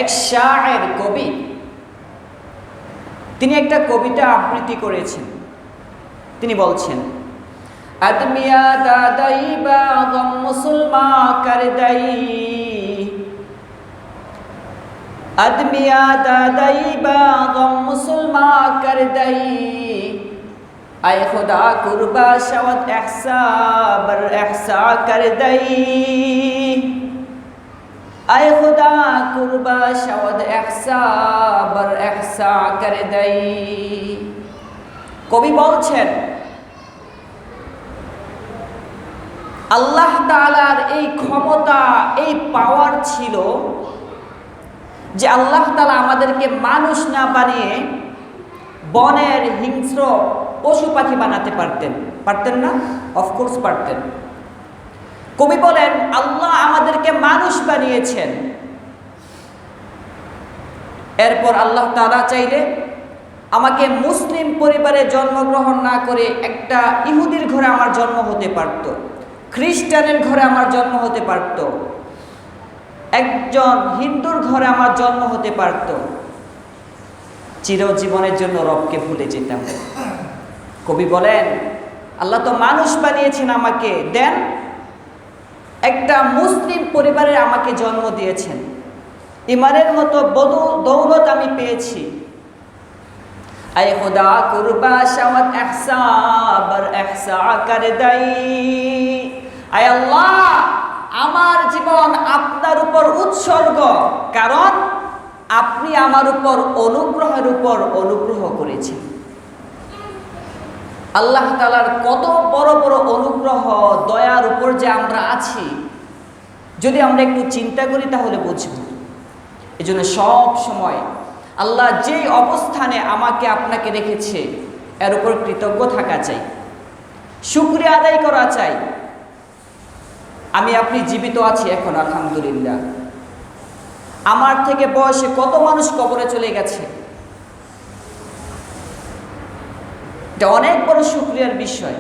এক শায়ের কবি, তিনি একটা কবিতা আবৃত্তি করেছেন। তিনি বলছেন, আদমিয়া দাদাই বা গম মুসলমা কর দাই, আদমিয়া দাদাই বা গম মুসলমা কর দাই, আয় খুদা কুরবা শাওত এহসা বর এহসা কর দাই, আয় খুদা কুরবা শাওত এহসা বর এহসা কর দাই। কবি বলছেন, আল্লাহ তাআলার এই ক্ষমতা, এই পাওয়ার ছিল যে আল্লাহ তাআলা আমাদেরকে মানুষ না বানিয়ে বনের হিংস্র পশু পাখি বানাতে পারতেন। পারতেন না? অফকোর্স পারতেন। কবি বলেন, আল্লাহ আমাদেরকে মানুষ বানিয়েছেন, এরপর আল্লাহ তাআলা চাইলে আমাকে মুসলিম পরিবারে জন্মগ্রহণ না করে একটা ইহুদির ঘরে আমার জন্ম হতে পারত, খ্রিস্টানের ঘরে আমার জন্ম হতে পারত, একজন হিন্দুর ঘরে আমার জন্ম হতে পারত, চিরজীবনের জন্য রবকে ভুলে যেতাম। কবি বলেন, আল্লাহ তো মানুষ বানিয়েছেন আমাকে, দেন একটা মুসলিম পরিবারে আমাকে জন্ম দিয়েছেন, ইমানের মতো দৌলত আমি পেয়েছি। আয় খুদা কুরবা শাওত এহসা বর এহসা কর দাই, আয় আল্লাহ আমার জীবন আপনার উপর উৎসর্গ, কারণ আপনি আমার উপর অনুগ্রহের উপর অনুগ্রহ করেছেন। আল্লাহ তাআলার কত বড় বড় অনুগ্রহ, দয়ার উপর যে আমরা আছি, যদি আমরা একটু চিন্তা করি তাহলে বুঝব। এজন্য সব সময় আল্লাহ যেই অবস্থানে আমাকে আপনাকে রেখেছে এর উপর কৃতজ্ঞ থাকা চাই, শুকরিয়া আদায় করা চাই। আমি আপনি জীবিত আছি এখন, আলহামদুলিল্লাহ। আমার থেকে বয়সে কত মানুষ কবরে চলে গেছে, এটা অনেক বড় শুকরিয়ার বিষয়।